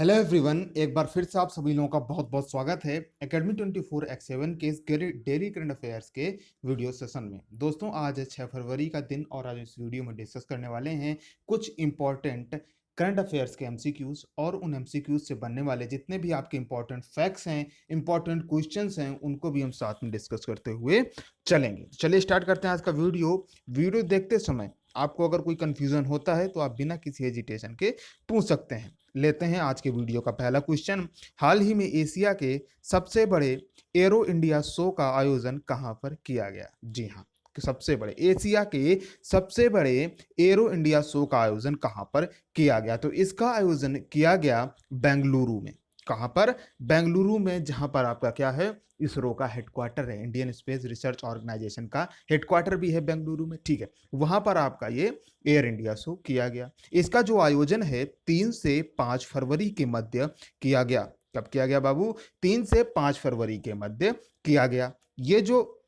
Hello everyone, एक बार फिर से आप सभी लोगों का बहुत बहुत स्वागत है एकेडमी 24x7 के इस डेली करंट अफेयर्स के वीडियो सेशन में। दोस्तों, आज है 6 फरवरी का दिन और आज इस वीडियो में डिस्कस करने वाले हैं कुछ इंपॉर्टेंट करंट अफेयर्स के एमसीक्यूज और उन एमसीक्यूज से बनने वाले जितने भी आपके इंपॉर्टेंट फैक्ट्स हैं, इंपॉर्टेंट क्वेश्चंस हैं, उनको भी हम साथ में डिस्कस करते हुए चलेंगे। चलिए स्टार्ट करते हैं आज का वीडियो देखते समय आपको अगर कोई कंफ्यूजन होता है तो आप बिना किसी हेजिटेशन के पूछ सकते हैं। लेते हैं आज के वीडियो का पहला क्वेश्चन। हाल ही में एशिया के सबसे बड़े एरो इंडिया शो का आयोजन कहां पर किया गया? जी हाँ, सबसे बड़े एशिया के सबसे बड़े एरो इंडिया शो का आयोजन कहां पर किया गया? तो इसका आयोजन किया गया बेंगलुरु में। कहां पर? बेंगलुरु में, जहां पर आपका क्या है, इसरो का हेडक्वार्टर है। इंडियन स्पेस रिसर्च ऑर्गेनाइजेशन का हेडक्वार्टर भी है बेंगलुरु में। ठीक है, वहां पर आपका ये एयर इंडिया शो किया गया। इसका जो आयोजन है 3 से 5 फरवरी के मध्य किया गया। कब किया गया बाबू? 3 से 5 फरवरी के मध्य किया गया। ये जो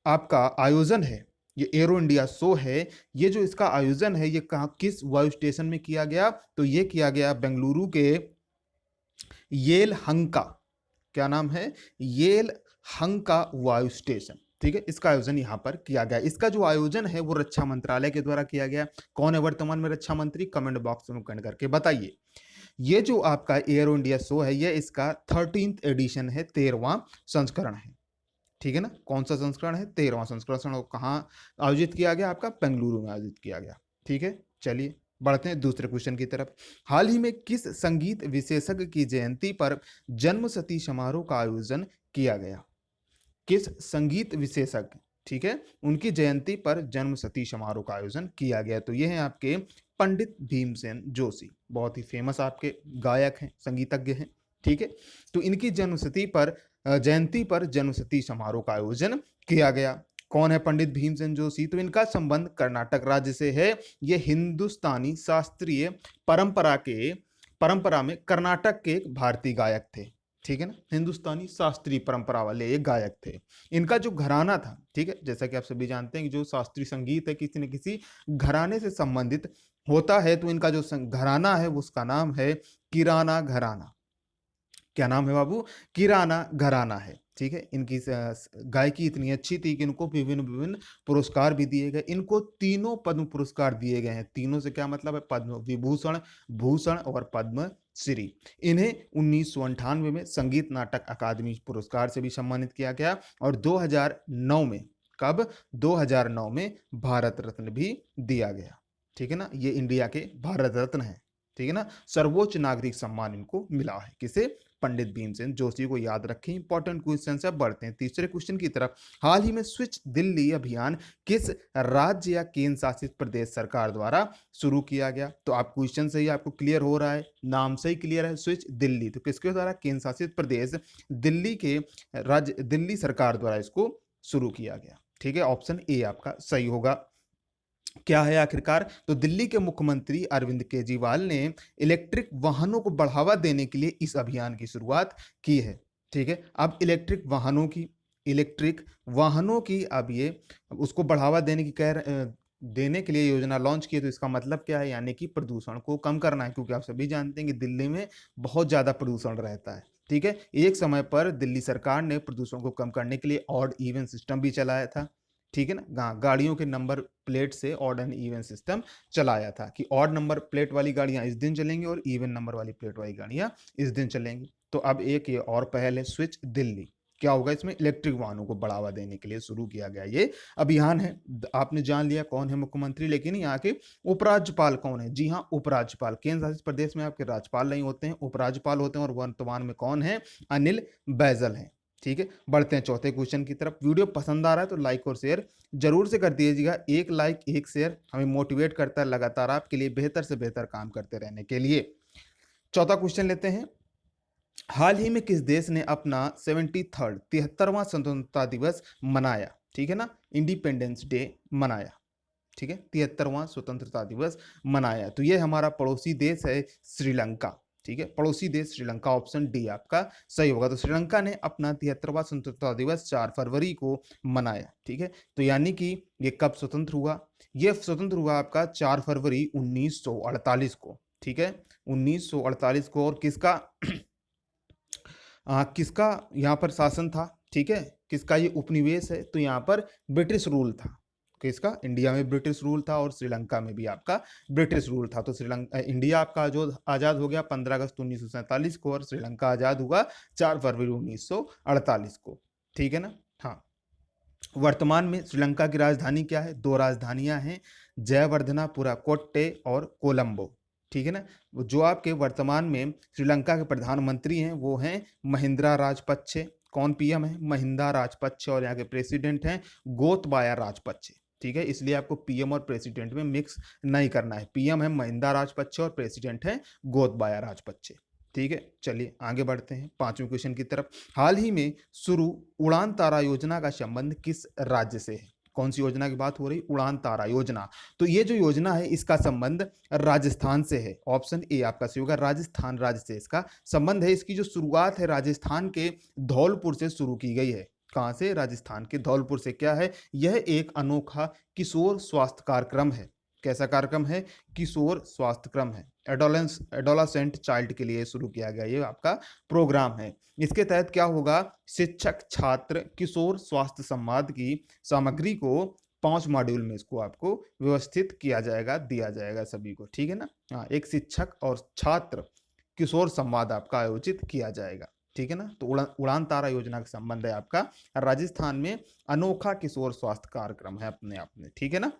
आपका आयोजन है, ये एरो इंडिया शो है, ये जो इसका आयोजन है, ये कहाँ, किस वायु स्टेशन में किया गया? तो ये किया गया बेंगलुरु के येल हंका। क्या नाम है? येल हंका वायु स्टेशन। ठीक है, इसका आयोजन यहां पर किया गया। इसका जो आयोजन है वो रक्षा मंत्रालय के द्वारा किया गया। कौन है वर्तमान में रक्षा मंत्री? कमेंट बॉक्स में कमेंट करके बताइए। ये जो आपका एरो इंडिया शो है, ये इसका 13th एडिशन है, 13वां संस्करण है। ठीक है ना? कौन सा संस्करण है? 13वां संस्करण। कहाँ आयोजित किया गया? आपका बेंगलुरु में आयोजित किया गया। ठीक है, चलिए बढ़ते हैं दूसरे क्वेश्चन की तरफ। हाल ही में किस संगीत विशेषज्ञ की जयंती पर जन्मशती समारोह का आयोजन किया गया? किस संगीत विशेषज्ञ, ठीक है, उनकी जयंती पर जन्मशती समारोह का आयोजन किया गया? तो ये हैं आपके पंडित भीमसेन जोशी। बहुत ही फेमस आपके गायक हैं, संगीतज्ञ हैं। ठीक है, तो इनकी जयंती पर जन्मशती समारोह का आयोजन किया गया। कौन है पंडित भीमसेन जोशी? तो इनका संबंध कर्नाटक राज्य से है। ये हिंदुस्तानी शास्त्रीय परंपरा में कर्नाटक के एक भारतीय गायक थे। ठीक है ना, हिंदुस्तानी शास्त्रीय परंपरा वाले एक गायक थे। इनका जो घराना था, ठीक है, जैसा कि आप सभी जानते हैं कि जो शास्त्रीय संगीत है किसी न किसी घराने से संबंधित होता है, तो इनका जो घराना है उसका नाम है किराना घराना। क्या नाम है बाबू? किराना घराना है। ठीक है, इनकी गायकी इतनी अच्छी थी कि इनको विभिन्न विभिन्न पुरस्कार भी दिए गए। इनको तीनों पद्म पुरस्कार दिए गए हैं। तीनों से क्या मतलब है? पद्म विभूषण, भूषण और पद्म श्री। इन्हें 1998 में संगीत नाटक अकादमी पुरस्कार से भी सम्मानित किया गया और 2009 में, कब? 2009 में भारत रत्न भी दिया गया। ठीक है ना, ये इंडिया के भारत रत्न है। ठीक है ना, सर्वोच्च नागरिक सम्मान इनको मिला है। किसे? पंडित भीमसेन जोशी को याद रखें। इंपॉर्टेंट क्वेश्चन से बढ़ते हैं तीसरे क्वेश्चन की तरफ। हाल ही में स्विच दिल्ली अभियान किस राज्य या केंद्र शासित प्रदेश सरकार द्वारा शुरू किया गया? तो आप क्वेश्चन से ही आपको क्लियर हो रहा है, नाम से ही क्लियर है, स्विच दिल्ली। तो किसके द्वारा? केंद्र शासित प्रदेश दिल्ली के राज्य, दिल्ली सरकार द्वारा इसको शुरू किया गया। ठीक है, ऑप्शन ए आपका सही होगा। क्या है आखिरकार? तो दिल्ली के मुख्यमंत्री अरविंद केजरीवाल ने इलेक्ट्रिक वाहनों को बढ़ावा देने के लिए इस अभियान की शुरुआत की है। ठीक है, अब इलेक्ट्रिक वाहनों की अब ये उसको बढ़ावा देने की देने के लिए योजना लॉन्च की है। तो इसका मतलब क्या है? यानी कि प्रदूषण को कम करना है, क्योंकि आप सभी जानते हैं कि दिल्ली में बहुत ज्यादा प्रदूषण रहता है। ठीक है, एक समय पर दिल्ली सरकार ने प्रदूषण को कम करने के लिए ऑड इवन सिस्टम भी चलाया था। ठीक है ना, गाड़ियों के नंबर प्लेट से ऑड एंड इवन सिस्टम चलाया था कि ऑड नंबर प्लेट वाली गाड़ियां इस दिन चलेंगी और इवन नंबर वाली प्लेट वाली गाड़ियां इस दिन चलेंगी। तो अब एक ये और पहल है, स्विच दिल्ली। क्या होगा इसमें? इलेक्ट्रिक वाहनों को बढ़ावा देने के लिए शुरू किया गया ये अभियान है। आपने जान लिया कौन है मुख्यमंत्री, लेकिन यहाँ के उपराज्यपाल कौन है? जी हाँ, उपराज्यपाल। केंद्र शासित प्रदेश में आपके राज्यपाल नहीं होते हैं, उपराज्यपाल होते हैं। और वर्तमान में कौन है? अनिल बैजल है। ठीक है, बढ़ते हैं चौथे क्वेश्चन की तरफ। वीडियो पसंद आ रहा है तो लाइक और शेयर जरूर से कर दीजिएगा। एक लाइक एक शेयर हमें मोटिवेट करता है लगातार आपके लिए बेहतर से बेहतर काम करते रहने के लिए। चौथा क्वेश्चन लेते हैं। हाल ही में किस देश ने अपना 73वां स्वतंत्रता दिवस मनाया? ठीक है ना, इंडिपेंडेंस डे मनाया। ठीक है, 73वां स्वतंत्रता दिवस मनाया। तो ये हमारा पड़ोसी देश है श्रीलंका। ठीक है, पड़ोसी देश श्रीलंका, ऑप्शन डी आपका सही होगा। तो श्रीलंका ने अपना 73वां स्वतंत्रता दिवस 4 फरवरी को मनाया। ठीक है, तो यानी कि ये कब स्वतंत्र हुआ? ये स्वतंत्र हुआ आपका 4 फरवरी 1948 को। ठीक है, 1948 को। और किसका किसका यहाँ पर शासन था, ठीक है, किसका ये उपनिवेश है, तो यहाँ पर ब्रिटिश रूल था। किसका? इंडिया में ब्रिटिश रूल था और श्रीलंका में भी आपका ब्रिटिश रूल था। तो श्रीलंका, इंडिया आपका जो आज़ाद हो गया 15 अगस्त 1947 को और श्रीलंका आज़ाद हुआ 4 फरवरी 1948 को, ठीक है ना। हाँ, वर्तमान में श्रीलंका की राजधानी क्या है? 2 राजधानियां हैं, जयवर्धनापुरा कोट्टे और कोलंबो, ठीक है ना। जो आपके वर्तमान में श्रीलंका के प्रधानमंत्री हैं वो हैं महिंद्रा राजपक्षे। कौन पीएम है? महिंद्रा राजपक्षे। और यहाँ के प्रेसिडेंट हैं गोतबाया राजपक्षे, ठीक है। इसलिए आपको पीएम और प्रेसिडेंट में मिक्स नहीं करना है। पीएम है महिंद्रा राजपक्षे और प्रेसिडेंट है गोतबाया राजपक्षे, ठीक है। चलिए आगे बढ़ते हैं 5वें क्वेश्चन की तरफ। हाल ही में शुरू उड़ान तारा योजना का संबंध किस राज्य से है? कौन सी योजना की बात हो रही? उड़ान तारा योजना। तो ये जो योजना है इसका संबंध राजस्थान से है। ऑप्शन ए आपका सही होगा, राजस्थान राज्य से इसका संबंध है। इसकी जो शुरुआत है राजस्थान के धौलपुर से शुरू की गई है। कहां से? राजस्थान के धौलपुर से। क्या है? यह एक अनोखा किशोर स्वास्थ्य कार्यक्रम है। कैसा कार्यक्रम है? किशोर स्वास्थ्य क्रम है। एडोलेसेंट चाइल्ड के लिए शुरू किया गया ये आपका प्रोग्राम है। इसके तहत क्या होगा? शिक्षक छात्र किशोर स्वास्थ्य संवाद की सामग्री को 5 मॉड्यूल में इसको आपको व्यवस्थित किया जाएगा, दिया जाएगा सभी को, ठीक है ना। हाँ, एक शिक्षक और छात्र किशोर संवाद आपका आयोजित किया जाएगा, ठीक है ना। तो उड़ान तारा योजना का संबंध है आपका राजस्थान में अनोखा किशोर स्वास्थ्य कार्यक्रम है अपने आप में, ठीक है ना।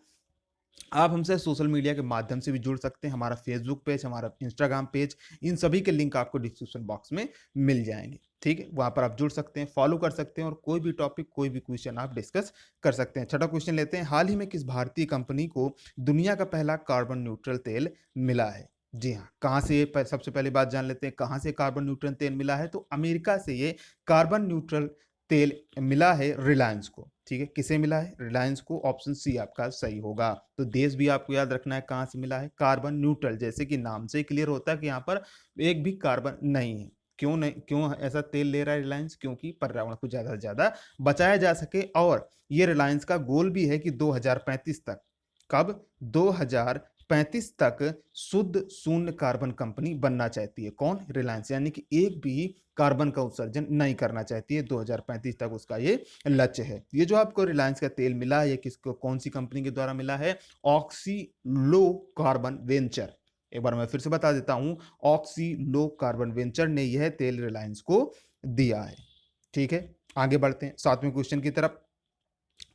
आप हमसे सोशल मीडिया के माध्यम से भी जुड़ सकते हैं। हमारा फेसबुक पेज, हमारा इंस्टाग्राम पेज, इन सभी के लिंक आपको डिस्क्रिप्शन बॉक्स में मिल जाएंगे, ठीक है। वहां पर आप जुड़ सकते हैं, फॉलो कर सकते हैं और कोई भी टॉपिक, कोई भी क्वेश्चन आप डिस्कस कर सकते हैं। छठा क्वेश्चन लेते हैं। हाल ही में किस भारतीय कंपनी को दुनिया का पहला कार्बन न्यूट्रल तेल मिला है? जी हाँ, कहाँ से? सबसे पहले बात जान लेते हैं कहाँ से कार्बन न्यूट्रल तेल मिला है। तो अमेरिका से ये कार्बन न्यूट्रल तेल मिला है रिलायंस को, ठीक है। किसे मिला है? रिलायंस को। ऑप्शन सी आपका सही होगा। तो देश भी आपको याद रखना है कहां से मिला है, कार्बन न्यूट्रल। जैसे कि नाम से क्लियर होता है कि यहाँ पर एक भी कार्बन नहीं है। क्यों नहीं? क्यों ऐसा तेल ले रहा है रिलायंस? क्योंकि पर्यावरण को ज्यादा से ज्यादा बचाया जा सके। और ये रिलायंस का गोल भी है कि 2035 तक, कब? 2035 तक शुद्ध शून्य कार्बन कंपनी बनना चाहती है। कौन? रिलायंस। यानी कि एक भी कार्बन का उत्सर्जन नहीं करना चाहती है। 2035 तक उसका ये लक्ष्य है। ये जो आपको रिलायंस का तेल मिला है, ये किसको, कौन सी कंपनी के द्वारा मिला है? ऑक्सीलो कार्बन वेंचर। एक बार मैं फिर से बता देता हूं, ऑक्सीलो कार्बन वेंचर ने यह तेल रिलायंस को दिया है, ठीक है। आगे बढ़ते हैं 7वें क्वेश्चन की तरफ।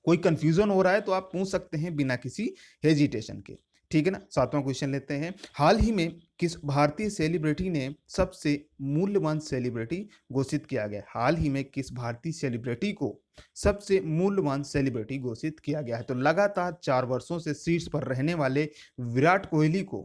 कोई कंफ्यूजन हो रहा है तो आप पूछ सकते हैं बिना किसी हेजिटेशन के, ठीक है ना। 7वां क्वेश्चन लेते हैं। हाल ही में किस भारतीय सेलिब्रिटी ने सबसे मूल्यवान सेलिब्रिटी घोषित किया गया? हाल ही में किस भारतीय सेलिब्रिटी को सबसे मूल्यवान सेलिब्रिटी घोषित किया गया है? तो लगातार 4 वर्षों से शीर्ष पर रहने वाले विराट कोहली को,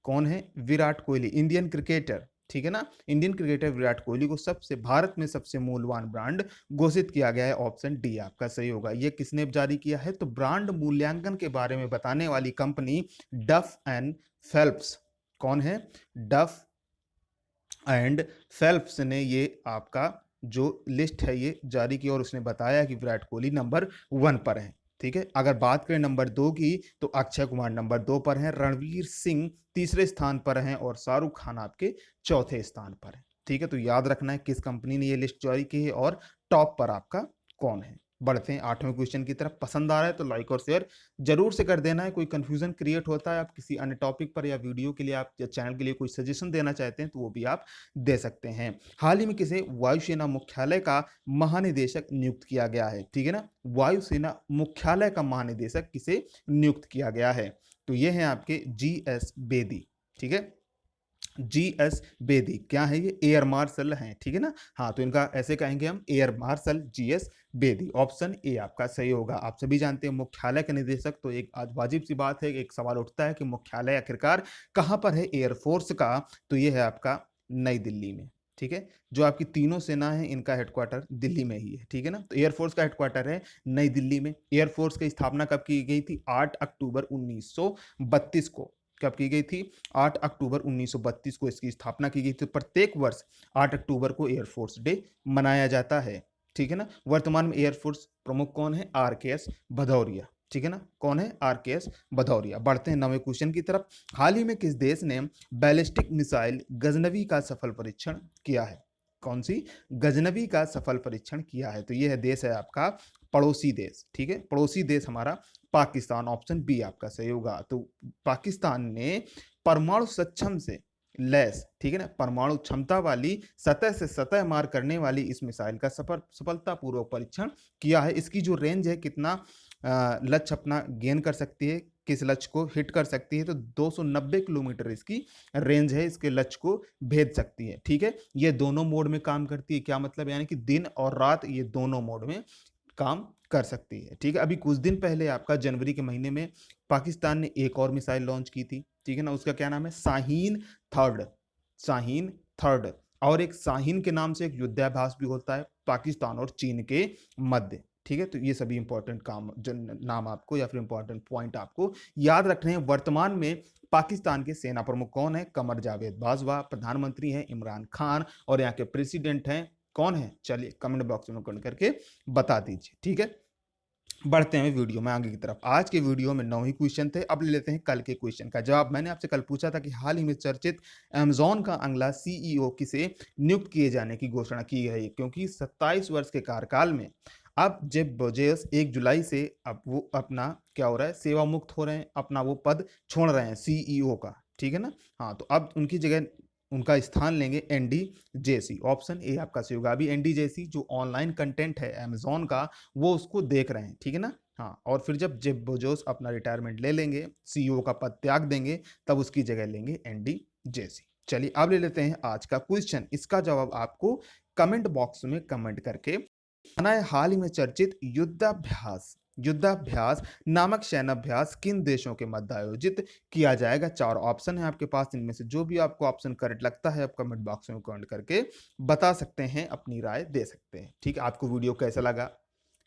कौन है? विराट कोहली, इंडियन क्रिकेटर, ठीक है ना। इंडियन क्रिकेटर विराट कोहली को सबसे, भारत में सबसे मूल्यवान ब्रांड घोषित किया गया है। ऑप्शन डी आपका सही होगा। ये किसने जारी किया है? तो ब्रांड मूल्यांकन के बारे में बताने वाली कंपनी डफ एंड फेल्प्स। कौन है? डफ एंड फेल्प्स ने ये आपका जो लिस्ट है ये जारी की और उसने बताया कि विराट कोहली नंबर 1 पर है, ठीक है। अगर बात करें नंबर 2 की तो अक्षय कुमार नंबर 2 पर हैं, रणवीर सिंह तीसरे स्थान पर हैं और शाहरुख खान आपके चौथे स्थान पर है, ठीक है। तो याद रखना है किस कंपनी ने ये लिस्ट जारी की है और टॉप पर आपका कौन है। बढ़ते हैं 8वें क्वेश्चन की तरफ। पसंद आ रहा है तो लाइक और शेयर जरूर से कर देना है। कोई कंफ्यूजन क्रिएट होता है, आप किसी अन्य टॉपिक पर या वीडियो के लिए, आप या चैनल के लिए कोई सजेशन देना चाहते हैं तो वो भी आप दे सकते हैं। हाल ही में किसे वायुसेना मुख्यालय का महानिदेशक नियुक्त किया गया है? ठीक है ना, वायुसेना मुख्यालय का महानिदेशक किसे नियुक्त किया गया है? तो ये है आपके GS बेदी, ठीक है। GS बेदी क्या है? ये एयर मार्शल हैं, ठीक है ना। हाँ, तो इनका ऐसे कहेंगे हम, air marshal GS Bedi. Option A आपका सही होगा। आप सभी जानते हैं मुख्यालय के निदेशक, तो एक आज वाजिब सी बात है, एक सवाल उठता है कि मुख्यालय आखिरकार कहाँ पर है एयरफोर्स का? तो ये है आपका नई दिल्ली में, ठीक है। जो आपकी तीनों सेना है इनका हेडक्वार्टर दिल्ली में ही है, ठीक है ना। तो एयरफोर्स का हेडक्वार्टर है नई दिल्ली में। एयरफोर्स की स्थापना कब की गई थी? 8 अक्टूबर 1932 को। कब की गई थी? 8 अक्टूबर 1932 को इसकी स्थापना की गई थी। प्रत्येक वर्ष 8 अक्टूबर को एयरफोर्स डे मनाया जाता है, ठीक है ना। वर्तमान में एयरफोर्स प्रमुख कौन है? RKS भदौरिया, ठीक है ना, कौन है, RKS भदौरिया। बढ़ते हैं 9वें क्वेश्चन की तरफ। हाल ही में किस देश ने बैलिस्टिक मिसाइल गजनवी का सफल परीक्षण किया है? कौन सी? गजनवी का सफल परीक्षण किया है। तो ये है देश है आपका पड़ोसी देश, ठीक है, पड़ोसी देश हमारा पाकिस्तान, ऑप्शन बी आपका सही होगा। तो पाकिस्तान ने परमाणु सक्षम से लैस, ठीक है ना, परमाणु क्षमता वाली सतह से सतह मार करने वाली इस मिसाइल का सफलतापूर्वक परीक्षण किया है। इसकी जो रेंज है, कितना लक्ष्य अपना गेन कर सकती है, किस लक्ष्य को हिट कर सकती है, तो 290 किलोमीटर इसकी रेंज है, इसके लक्ष्य को भेद सकती है। ठीक है, ये दोनों मोड में काम करती है। क्या मतलब, यानी कि दिन और रात ये दोनों मोड में काम कर सकती है। ठीक है, अभी कुछ दिन पहले आपका जनवरी के महीने में पाकिस्तान ने एक और मिसाइल लॉन्च की थी, ठीक है ना, उसका क्या नाम है, शाहीन थर्ड, शाहीन थर्ड। और एक शाहीन के नाम से एक युद्धाभ्यास भी होता है पाकिस्तान और चीन के मध्य। ठीक है, तो ये सभी इंपॉर्टेंट काम जो नाम आपको या फिर इंपॉर्टेंट पॉइंट आपको याद रखने हैं। वर्तमान में पाकिस्तान के सेना प्रमुख कौन है? कमर जावेद बाजवा। प्रधानमंत्री हैं इमरान खान और यहाँ के प्रेसिडेंट हैं कौन है? चलिए कमेंट बॉक्स में कमेंट करके बता दीजिए। ठीक है, बढ़ते हैं वीडियो में आगे की तरफ। आज के वीडियो में 9 ही क्वेश्चन थे, अब ले लेते हैं कल के क्वेश्चन का जवाब। मैंने आपसे कल पूछा था कि हाल ही में चर्चित अमेजॉन का अगला CEO किसे नियुक्त किए जाने की घोषणा की गई है, क्योंकि 27 वर्ष के कार्यकाल में अब जेफ बेजोस 1 जुलाई से अब वो अपना क्या हो रहा है, सेवा मुक्त हो रहे हैं, अपना वो पद छोड़ रहे हैं CEO का। ठीक है ना, हाँ, तो अब उनकी जगह उनका स्थान लेंगे एनडी जेसी। ऑप्शन ए आपका सही होगा। अभी एनडी जेसी जो ऑनलाइन कंटेंट है अमेजॉन का, वो उसको देख रहे हैं। ठीक है ना, हाँ, और फिर जब जेफ बेजोस अपना रिटायरमेंट ले लेंगे, CEO का पद त्याग देंगे, तब उसकी जगह लेंगे एनडी जेसी। चलिए अब ले लेते हैं आज का क्वेश्चन। इसका जवाब आपको कमेंट बॉक्स में कमेंट करके आना है। हाल ही में चर्चित युद्धाभ्यास नामक सैन्याभ्यास किन देशों के मध्य आयोजित किया जाएगा? 4 ऑप्शन है आपके पास, इनमें से जो भी आपको ऑप्शन करेक्ट लगता है आप कमेंट बॉक्स में कमेंट करके बता सकते हैं, अपनी राय दे सकते हैं। ठीक है, आपको वीडियो कैसा लगा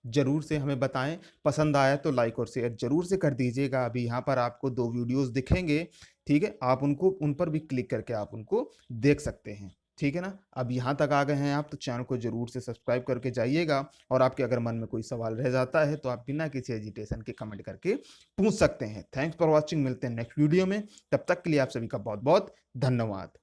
जरूर से हमें बताएं। पसंद आया तो लाइक और शेयर जरूर से कर दीजिएगा। अभी यहाँ पर आपको 2 वीडियोस दिखेंगे, ठीक है, आप उनको उन पर भी क्लिक करके आप उनको देख सकते हैं। ठीक है ना, अब यहाँ तक आ गए हैं आप तो चैनल को जरूर से सब्सक्राइब करके जाइएगा। और आपके अगर मन में कोई सवाल रह जाता है तो आप बिना किसी हेजिटेशन के कमेंट करके पूछ सकते हैं। थैंक्स फॉर वॉचिंग, मिलते हैं नेक्स्ट वीडियो में, तब तक के लिए आप सभी का बहुत बहुत धन्यवाद।